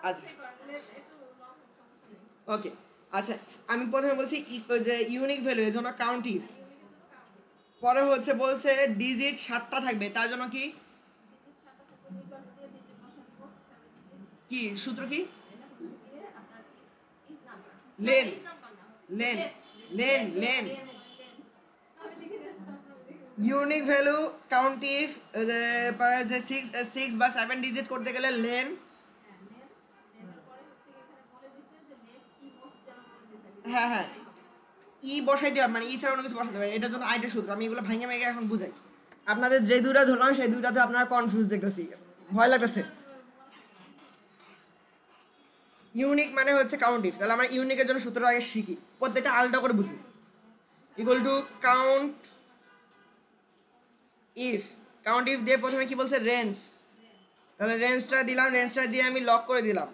আচ্ছা ওকে আচ্ছা আমি প্রথমে বলছি যে ইউনিক ভ্যালু এর জন্য কাউন্ট ইফ, পরে হচ্ছে বলছে ডিজিট 7টা থাকবে তার জন্য কি কি সূত্র কি lane lane lane lane unique value count if পরে যে 6 বা 7 ডিজিট করতে গেলে লেন হ্যাঁ হ্যাঁ ই বসাইতে হবে, মানে ই ছাড়া অন্য কিছু বসাতে হবে, এটার জন্য আইটা সূত্র আমি এগুলো ভাঙে ভেঙে এখন বুঝাই। আপনাদের যে দুইটা ধরলাম সেই দুইটাতে আপনারা কনফিউজ দেখতেছি, ভয় লাগতেছে। ইউনিক মানে হচ্ছে কাউন্ট ইফ, তাহলে আমরা ইউনিকের জন্য সূত্রটা আগে শিখি, প্রত্যেকটা আলাদা করে বুঝি। Equal to count if, count if দিয়ে প্রথমে কি বলছে রেঞ্জ, তাহলে রেঞ্জটা দিলাম, রেঞ্জটা দিয়ে আমি লক করে দিলাম,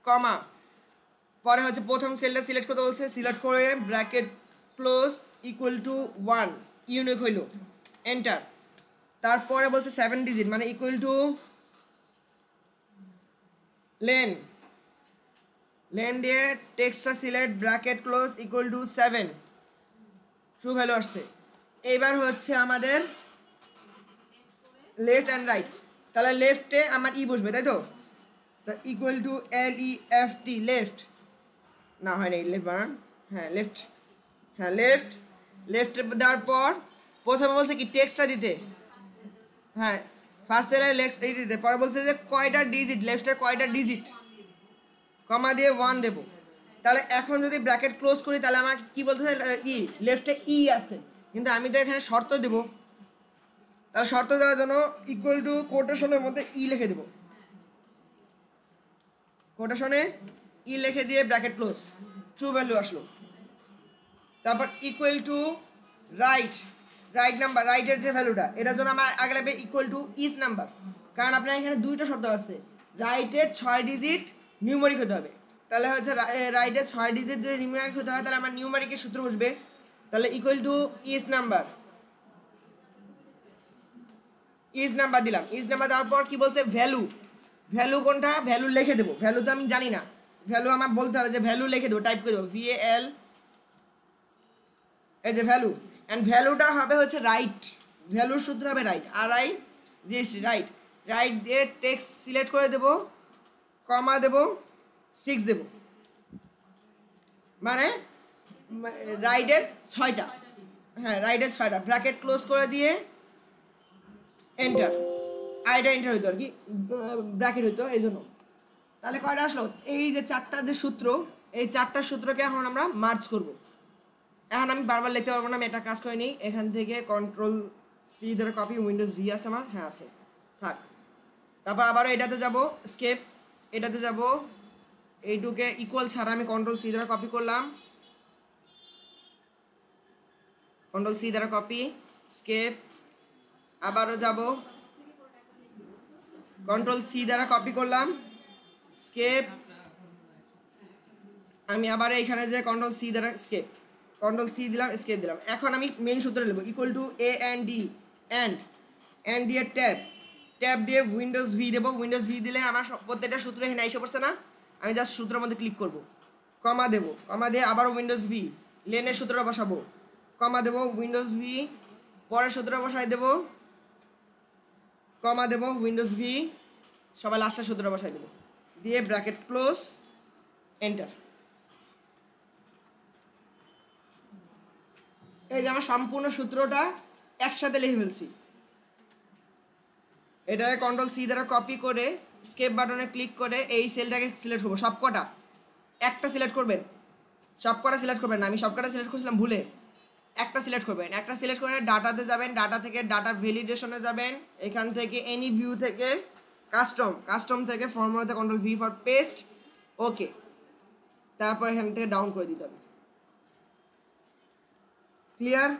কমা, পরে হচ্ছে প্রথম সেলটা সিলেক্ট করতে বলছে, সিলেক্ট করে bracket close equal two 1 unique হইল, এন্টার। তারপরে বলছে 7 ডিজিট মানে ইকুয়াল টু লেন, লেন দিয়ে টেক্সটটা select bracket close equal to 7 true value আসছে। এইবার হচ্ছে আমাদের লেফট অ্যান্ড রাইট, তাহলে লেফটে আমার ই বসবে তাই তো, ইকুয়াল টু LEFT লেফট, না হয় নাই লেফট বানান, হ্যাঁ লেফট, হ্যাঁ লেফট, লেফটে দেওয়ার পর প্রথমে বলছে কি টেক্সটটা দিতে, হ্যাঁ ফার্স্ট সেলের লেফট এই দিতে, পরে বলছে যে কয়টা ডিজিট, লেফটের কয়টা ডিজিট, কমা দিয়ে 1 দেব। তাহলে এখন যদি ব্র্যাকেট ক্লোজ করি তাহলে আমার কি বলতেছে ই লেফটে ই আছে, কিন্তু আমি তো এখানে শর্ত দেব, তাহলে শর্ত দেওয়ার জন্য ইকুয়াল টু কোটেশনের মধ্যে ই লিখে দেব, কোটেশনে ই লিখে দিয়ে ব্র্যাকেট ক্লোজ, ট্রু ভ্যালু আসলো। তারপর equal to right, right number, রাইটের যে ভ্যালুটা এটার জন্য আমার আগে লাগবে ইকুয়াল টু ইজ নাম্বার, কারণ আপনার এখানে দুইটা শব্দ আছে, রাইটের 6 ডিজিট নিউমারিক হতে হবে, তাহলে হচ্ছে রাইটের 6 ডিজিট যদি নিউমারিক হতে হয় তাহলে আমার নিউমারিকের সূত্র বসবে, তাহলে equal two is number, is number দিলাম, ইজ নাম্বার দেওয়ার পর কি বলছে ভ্যালু, ভ্যালু কোনটা, ভ্যালু লিখে দেবো, ভ্যালু তো আমি জানি না, ভ্যালু আমার বলতে হবে যে ভ্যালু লিখে দেবো, টাইপ করে দেবো VAL, এই যে ভ্যালু, অ্যান্ড ভ্যালুটা হবে হচ্ছে রাইট, ভ্যালুর সূত্র হবে রাইট, রাইট, রাইট দিয়ে টেক্সট সিলেক্ট করে দেবো, কমা দেবো 6 দেবো, মানে রাইটের 6টা, হ্যাঁ রাইটের 6টা, ব্র্যাকেট ক্লোজ করে দিয়ে এন্টার, আইটা এন্টার হইতো আর কি, ব্র্যাকেট হইতো এই জন্য। তাহলে কয়টা আসলো, এই যে 4টা যে সূত্র, এই 4টা সূত্রকে এখন আমরা মার্জ করব। এখন আমি বারবার লিখতে পারবো না, আমি একটা কাজ করে নিই, এখান থেকে Ctrl+C ধরে কপি, উইন্ডোজ V আছে আমার, হ্যাঁ আছে, থাক। তারপর আবারও এটাতে যাব স্কেপ, এটাতে যাব, এইটুকে ইকুয়াল ছাড়া আমি Ctrl+C দ্বারা কপি করলাম, Ctrl+C দ্বারা কপি, স্কেপ, আবারও যাব Ctrl+C দ্বারা কপি করলাম, স্কেপ, আমি আবার এইখানে যে Ctrl+C দ্বারা স্কেপ, Ctrl+C দিলাম, স্কেপ দিলাম। এখন আমি মেন সূত্র নেব, ইকুয়াল টু AND, অ্যান্ড দিয়ে ট্যাব দিয়ে উইন্ডোজ V দেবো, উইন্ডোজ V দিলে আমার প্রত্যেকটা সূত্র এখানে এসে পড়ছে না, আমি জাস্ট সূত্রের মধ্যে ক্লিক করব, কমা দেবো, কমা দিয়ে আবারও উইন্ডোজ V, লেনের সূত্রটা বসাবো, কমা দেবো, উইন্ডোজ V, পরের সূত্রটা বসাই দেবো, কমা দেবো, উইন্ডোজ V, সবাই লাস্টের সূত্রটা বসাই দেবো, দিয়ে ব্র্যাকেট ক্লোজ, এন্টার। এই যে আমার সম্পূর্ণ সূত্রটা একসাথে লিখে ফেলছি। এটাকে Ctrl+C দ্বারা কপি করে স্কেপ বাটনে ক্লিক করে এই সেলটাকে সিলেক্ট করবো, সবকটা, একটা সিলেক্ট করবেন, সবকটা সিলেক্ট করবেন না, আমি সবকটা সিলেক্ট করছিলাম ভুলে, একটা সিলেক্ট করবেন, একটা সিলেক্ট করে ডাটাতে যাবেন, ডাটা থেকে ডাটা ভ্যালিডেশনে যাবেন, এখান থেকে এনি ভিউ থেকে কাস্টম থেকে ফর্মুলাতে Ctrl+V ফর পেস্ট, ওকে, তারপর এখান থেকে ডাউন করে দিতে হবে, ক্লিয়ার,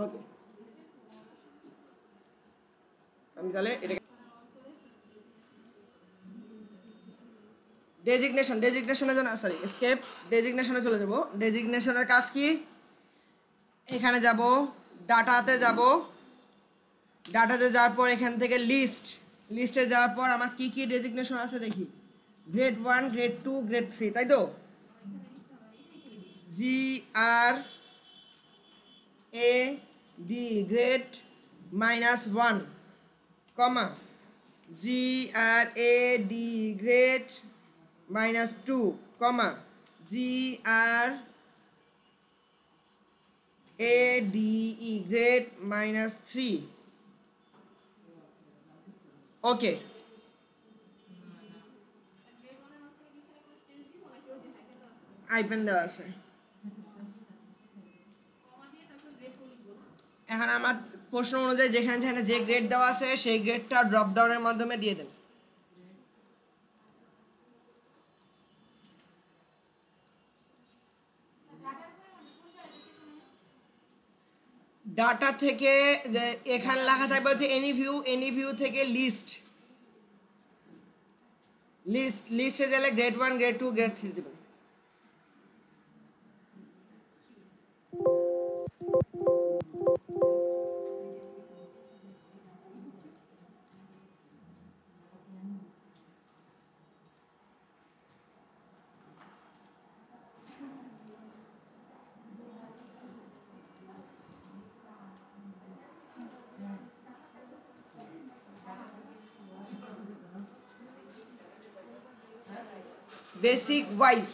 ওকে। আমি তাহলে এটা ডেজিগনেশনের জন্য সরি স্কেপ, ডেজিগনেশনে চলে যাব, ডেজিগনেশনের কাজ কি, এখানে যাব, ডাটাতে যাব, ডাটাতে যাওয়ার পর এখান থেকে লিস্টে যাওয়ার পর আমার কি কি ডেজিগনেশন আছে দেখি, গ্রেড 1 গ্রেড 2 গ্রেড 3, তাই তো? GRAD গ্রেড -1, কমা GRAD গ্রেড -2, কমা GRADE গ্রেড -3। ওকে, আইপেন দেওয়া আছে। এখন আমার প্রশ্ন অনুযায়ী যেখানে যেখানে যে গ্রেড দেওয়া আছে সেই গ্রেডটা ড্রপ ডাউনের মাধ্যমে দিয়ে দেন। ডাটা থেকে এখানে লেখা থাকবে হচ্ছে এনি ভিউ থেকে লিস্টে গেলে গ্রেড 1 গ্রেড 2 গ্রেড 3 দেবেন। বেসিক ওয়াইজ,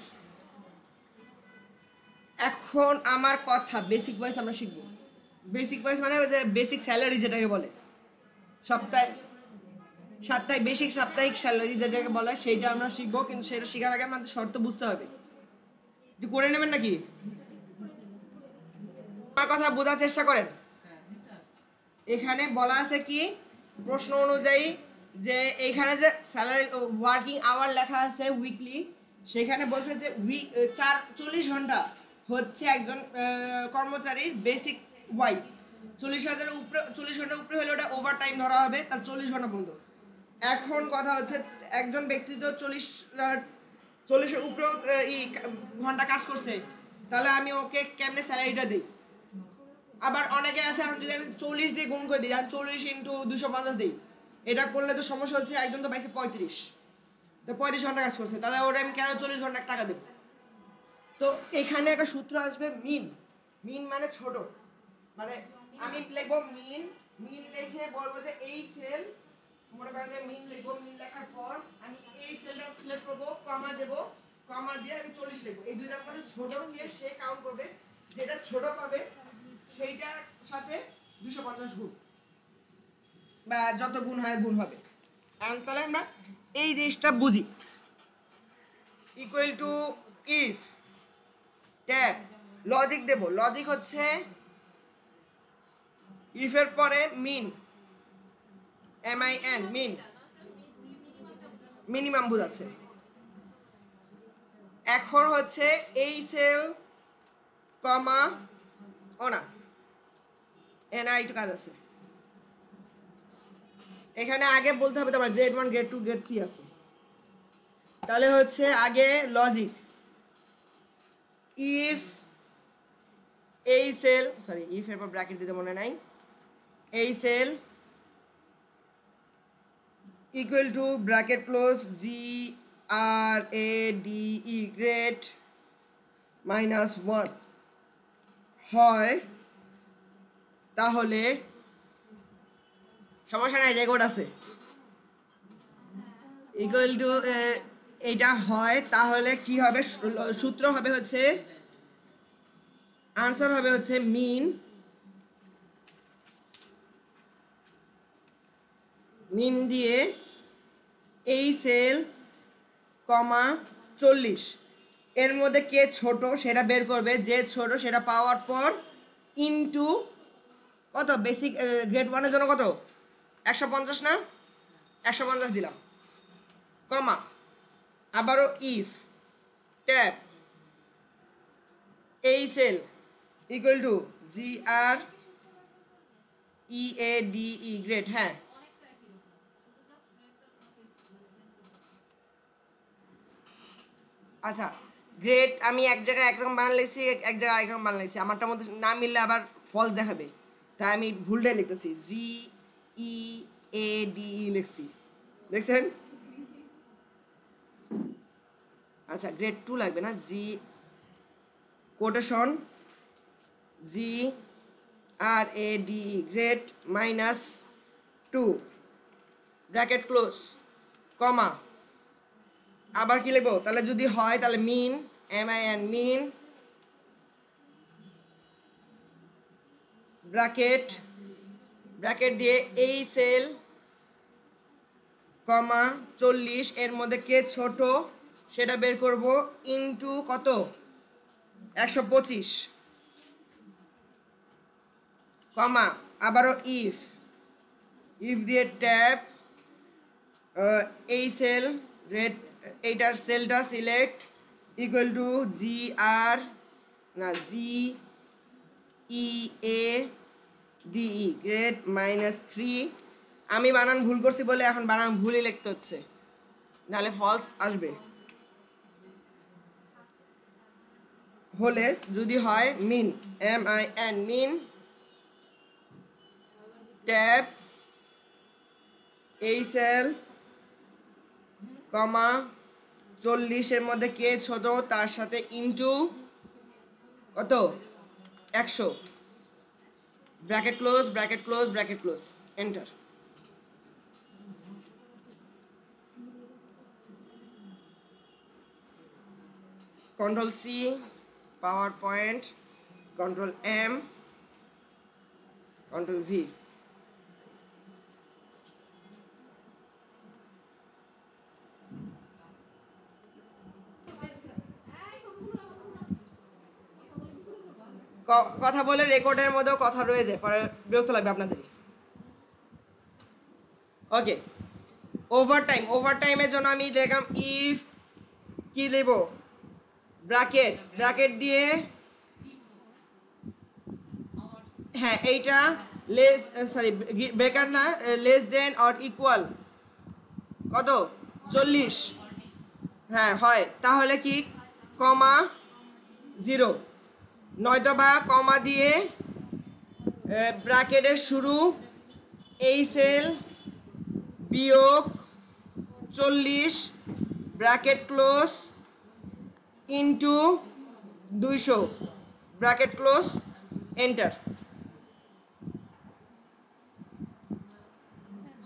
এখন আমার কথা বেসিক ওয়াইজ আমরা শিখবো। বেসিক ওয়াইজ মানে যে বেসিক স্যালারি যেটাকে বলে, সাপ্তাহিক বেসিক সাপ্তাহিক স্যালারি যেটাকে বলে সেইটা আমরা শিখবো। কিন্তু সেটা শেখার আগে আমাদের শর্ত বুঝতে হবে। একটু করে নেবেন নাকি? আমার কথা বোঝার চেষ্টা করেন। এখানে বলা আছে কি প্রশ্ন অনুযায়ী যে এইখানে যে স্যালারি ওয়ার্কিং আওয়ার লেখা আছে উইকলি, সেখানে বলছে যে 40 ঘন্টা হচ্ছে একজন কর্মচারীর বেসিক ওয়াইজ। 40,000 উপরে 40 ঘন্টার উপরে হলে ওটা ওভার টাইম ধরা হবে, তার 40 ঘন্টা পর্যন্ত। এখন কথা হচ্ছে একজন ব্যক্তি তো 40-এর উপরেও ঘন্টা কাজ করছে, তাহলে আমি ওকে কেমনে স্যালারিটা দিই? আবার অনেকে আছে এখন যদি আমি 40 দিয়ে গুণ করে দিই, আর 40 × 250 দিই, এটা করলে তো সমস্যা হচ্ছে একজন তো পাইছে 35, তো 35 ঘন্টা কাজ করছে, তাহলে ওরা আমি কেন 40 ঘন্টা টাকা দেবো? তো এখানে একটা সূত্র আসবে মিন মানে ছোট, মানে আমি লিখবো মিন লিখে বলবো যে এই সেল, মনে করেন যে মিন লিখবো, মিন লেখার পর আমি এই সেলটা সিলেক্ট করবো, কমা দেবো, কমা দিয়ে আমি 40 লিখবো। এই দুইটার মধ্যে ছোট নিয়ে সে কাউন্ট করবে, যেটা ছোট পাবে সেইটার সাথে 250 গুণ বা যত গুণ হয় গুণ হবে। তাহলে আমরা এই জিনিসটা বুঝি। Equal to if tab logic দেব, লজিক হচ্ছে ইফের পরে মিন, MIN মিন, মিনিমাম বোঝাচ্ছে। এখন হচ্ছে এই সেল কমা না একটু কাজ আছে এখানে, আগে বলতে হবে তোমার গ্রেড 1 গ্রেড 2 গ্রেড 3 আছে। তাহলে হচ্ছে আগে লজিক ইফ এই সেল, সরি ইফ এর পর ব্র্যাকেট দিতে মনে নাই, এই sell equal to bracket close GRADE grade -1 হয়, তাহলে সমস্যা নাই, রেকর্ড আছে। ইকুয়াল টু এইটা হয়, তাহলে কি হবে? সূত্র হবে হচ্ছে, আনসার হবে হচ্ছে মিন দিয়ে এই সেল কমা 40, এর মধ্যে কে ছোট সেটা বের করবে, যে ছোট সেটা পাওয়ার পর ইনটু কত, বেসিক গ্রেড 1 এর জন্য কত 150 না, 150 দিলাম, কমা আবারও ইফ ট্যাব এই sell equal to GRADE grade, হ্যাঁ আচ্ছা গ্রেড আমি এক জায়গায় একরকম বানাইছি, এক জায়গায় আরেকরকম বানাইছি, আমারটার মধ্যে না মিললে আবার ফলস দেখাবে, তাই আমি ভুলটাই লিখতেছি, GEADE লিখছি, দেখছেন? আচ্ছা গ্রেড 2 লাগবে না, G quotation G R A D grade -2 bracket close comma, আবার কি লিখবো তাহলে যদি হয় তাহলে মিন MIN মিন ব্র্যাকেট দিয়ে এই সেল কমা 40 এর মধ্যে কে ছোট সেটা বের করব ইনটু কত 125 কমা আবারও ইফ দিয়ে ট্যাব এই সেল রেড এইটার সেলটা সিলেক্ট ইকুয়াল টু GR না GEADE গ্রেড -3 আমি বানান ভুল করছি বলে এখন বানান ভুলই লিখতে হচ্ছে, নাহলে ফলস আসবে। হলে যদি হয় মিন MIN মিন ট্যাব এই সেল কমা 40 এর মধ্যে কে ছোট তার সাথে ইনটু কত 100 bracket close enter. Control C power point control M control V। কথা বলে রেকর্ডের মধ্যেও কথা রয়ে যায়, পরে বিরক্ত লাগবে আপনাদের। ওকে ওভারটাইমের জন্য আমি দেখলাম ইফ কি দেব ব্র্যাকেট দিয়ে হ্যাঁ এইটা লেস ব্রেকার না লেস দেন অর ইকুয়াল কত 40 হ্যাঁ হয় তাহলে কি কমা 0 নয়তো বা কমা দিয়ে ব্র্যাকেটের শুরু এই সেল বিয়োগ 40 bracket close into 200 bracket close enter.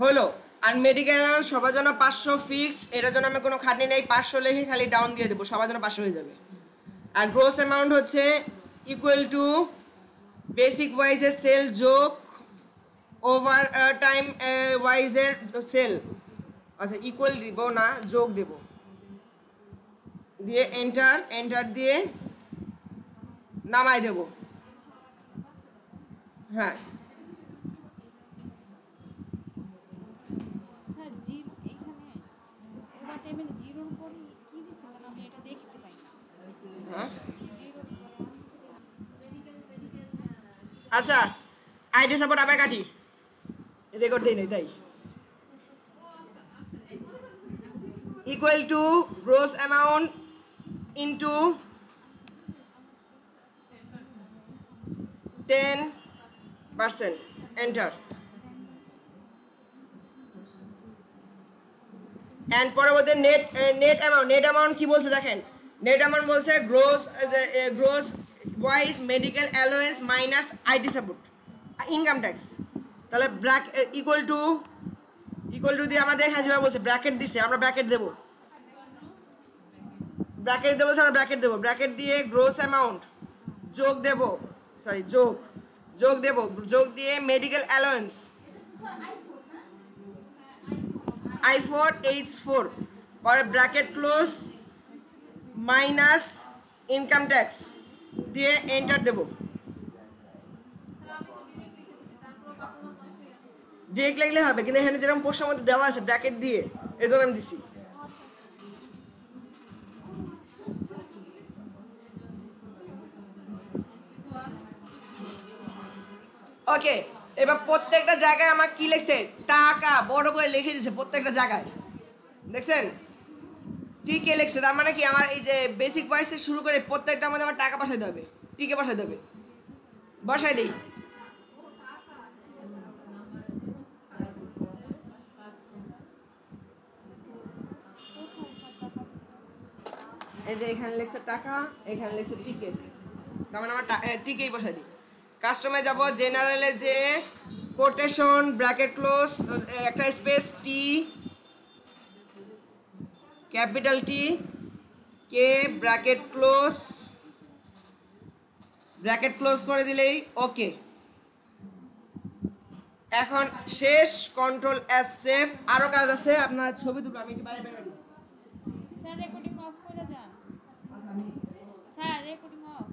হলো আর মেডিকেল অ্যালাউন্স সবার জন্য 500 ফিক্সড, এটার জন্য আমি কোনো খাটনি নেই, 500 লিখে খালি ডাউন দিয়ে দেবো, সবার জন্য 500 হয়ে যাবে। আর গ্রোস অ্যামাউন্ট হচ্ছে ইকুয়াল টু বেসিক ওয়াইজের সেল যোগ ওভার টাইম ওয়াইজের সেল, আচ্ছা ইকুয়াল দিব না যোগ দেব, দিয়ে এন্টার দিয়ে নামাই দেব। হ্যাঁ আচ্ছা আইডি সাপোর্ট আবার কাটি, রেকর্ড দেই নাই তাই। Equal to gross amount into 10% enter. And পরবর্তী নেট অ্যামাউন্ট কি বলছে দেখেন, নেট অ্যামাউন্ট বলছে gross wise medical allowance minus ID support income tax, তাহলে ইকুয়াল টু দিয়ে আমাদের হ্যাঁ যেভাবে বলছে ব্র্যাকেট দিছে আমরা ব্র্যাকেট দেবো আমরা ব্র্যাকেট দিয়ে গ্রোস অ্যামাউন্ট যোগ দিয়ে মেডিকেল অ্যালাউন্স I4 H4 পরে bracket close minus income tax দিয়ে এন্টার দেব। ডিরেক্ট লিখলে হবে কিন্তু এখানে যেরকম প্রশ্নের মধ্যে দেওয়া আছে ব্র্যাকেট দিয়ে এই জন্য আমি দিছি। ওকে এবার প্রত্যেকটা জায়গায় আমার কি লিখছে টাকা বড় করে লিখে দিয়েছে প্রত্যেকটা জায়গায় দেখছেন টিকে লিখছে, তার মানে কি আমার এই যে বেসিক ভয়েস থেকে শুরু করে প্রত্যেকটার মধ্যে আমার টাকা বসাইতে হবে, টিকে বসাইতে হবে, বসাই দিই। এই যে এখানে লিখছে টাকা, এখানে লিখছে টিকে, তার মানে আমার টিকেই বসাই দিই। কাস্টমে যাব, জেনারেলে যে কোটেশন ব্র্যাকেট ক্লোজ একটা স্পেস টি, ক্যাপিটাল টি, কে ব্র্যাকেট ক্লোজ করে দিলেই ওকে। এখন শেষ কন্ট্রোল এস সেভ। আরো কাজ আছে, আপনার ছবি তুলবো, আমি একটু বাইরে বের হই। স্যার রেকর্ডিং অফ করে যান। Sir recording of.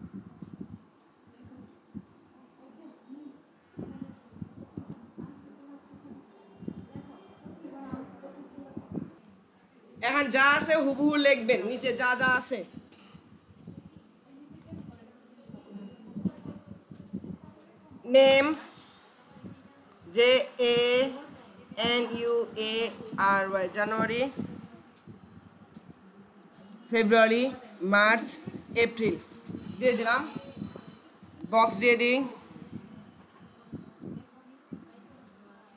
এখন যা আছে হুবহু লিখবেন, নিচে যা যা আছে। নেম, JANUARY, জানুয়ারি, ফেব্রুয়ারি, মার্চ, এপ্রিল দিয়ে দিলাম। বক্স দিয়ে দিই,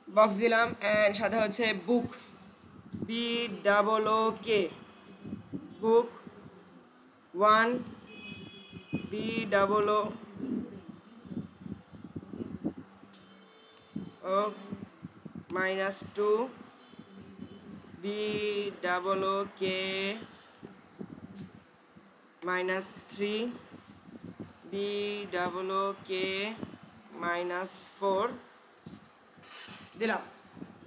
বক্স দিলাম। অ্যান্ড সাথে হচ্ছে বুক, BOOK, বুক 1, BOOK -2, BOOK -3, BOOK -4 দিলাম।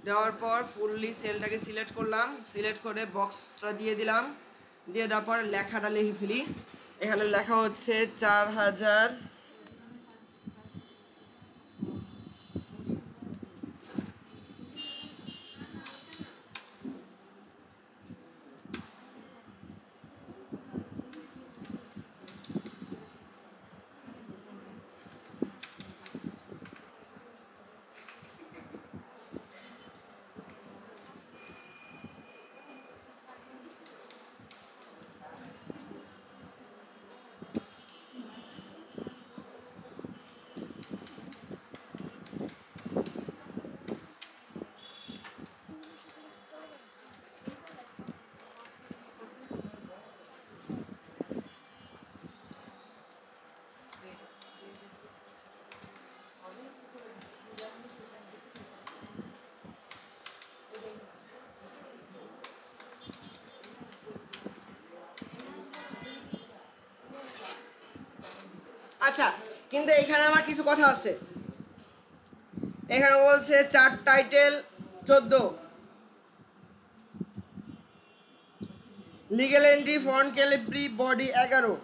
দেওয়ার পর ফুললি সেলটাকে সিলেক্ট করলাম, সিলেক্ট করে বক্সটা দিয়ে দিলাম। দিয়ে দেওয়ার পর লেখাটা লিখে ফেলি। এখানে লেখা হচ্ছে 4000। আচ্ছা, কিন্তু এখানে আমার কিছু কথা আছে। এখানে বলছে chart title 14, legal entry font Calibri body 11,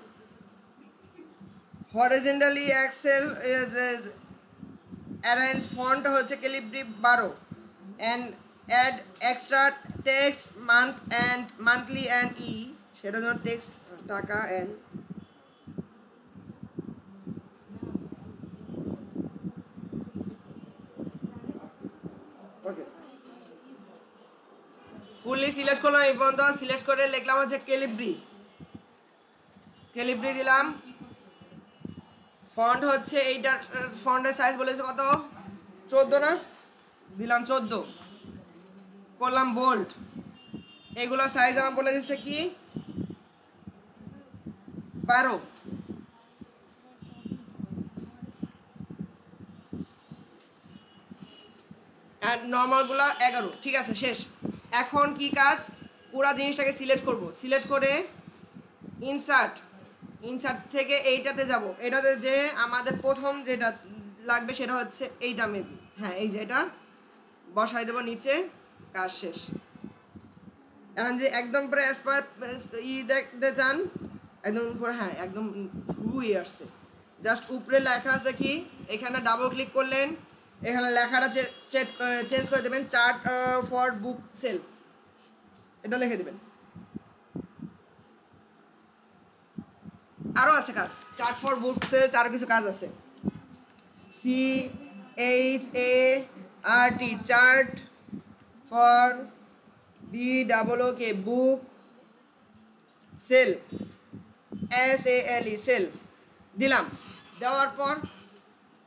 horizontally Excel arrange font হচ্ছে Calibri 12, and add extra text month and monthly and সেটা জন্য টেক্সট টাকা এন্ড ওকে। ফুললি সিলেক্ট করলাম, এই পর্যন্ত সিলেক্ট করে লিখলাম হচ্ছে ক্যালিব্রি দিলাম। ফন্ট হচ্ছে এইটার ফন্টের সাইজ বলেছে কত, 14 না, দিলাম 14, করলাম বোল্ড। এগুলোর সাইজ আমার বলে দিচ্ছে কি 12, আর নর্মালগুলো 11। ঠিক আছে, শেষ। এখন কি কাজ, পুরো জিনিসটাকে সিলেক্ট করব, সিলেক্ট করে ইনসার্ট থেকে এইটাতে যাব। এটাতে যে আমাদের প্রথম যেটা লাগবে সেটা হচ্ছে এইটা, মেবি হ্যাঁ, এই যে এটা বসাই দেবো নিচে, কাজ শেষ। এখন যে একদম পুরো অ্যাসপার দেখতে চান, একদম পুরো হ্যাঁ একদম শুরুই আসছে। জাস্ট উপরে লেখা আছে কি, এখানে ডাবল ক্লিক করলেন, এখানে লেখাটা চেঞ্জ করে দেবেন, চার্ট ফর বুক সেল, এটা লিখে দেবেন। আরও আছে কাজ, চার্ট ফর বুক সেলস, আরও কিছু কাজ আছে। CHART, chart for BOOK book sale, SALE sale দিলাম। দেওয়ার পর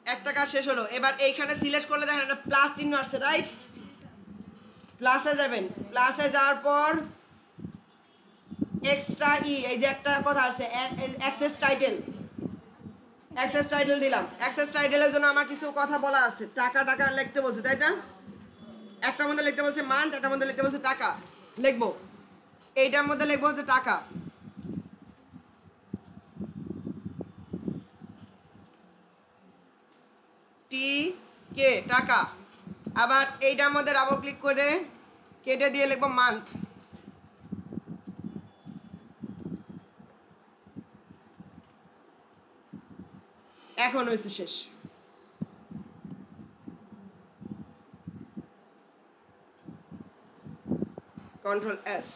একটা কাজ শেষ হলো। এবার এইখানে সিলেক্ট করলে দেখেন একটা প্লাস চিহ্ন আসছে, রাইট? প্লাসে যাবেন, প্লাসে যাওয়ার পর এক্সট্রা ই, এই যে একটা কথা আছে অ্যাক্সেস টাইটেল, অ্যাক্সেস টাইটেল দিলাম। অ্যাক্সেস টাইটেলের জন্য আমার কিছু কথা বলা আছে। টাকা টাকা লিখতে বলছে, তাই না? একটার মধ্যে লিখতে বলছে মান্থ, একটার মধ্যে লিখতে বলছে টাকা। লিখবো, এইটার মধ্যে লিখবো হচ্ছে টাকা, টি কে টাকা। আবার এইটার মধ্যে ডাবল ক্লিক করে কেটে দিয়ে লিখবো মান্থ। এখন হয়েছে শেষ। Control S.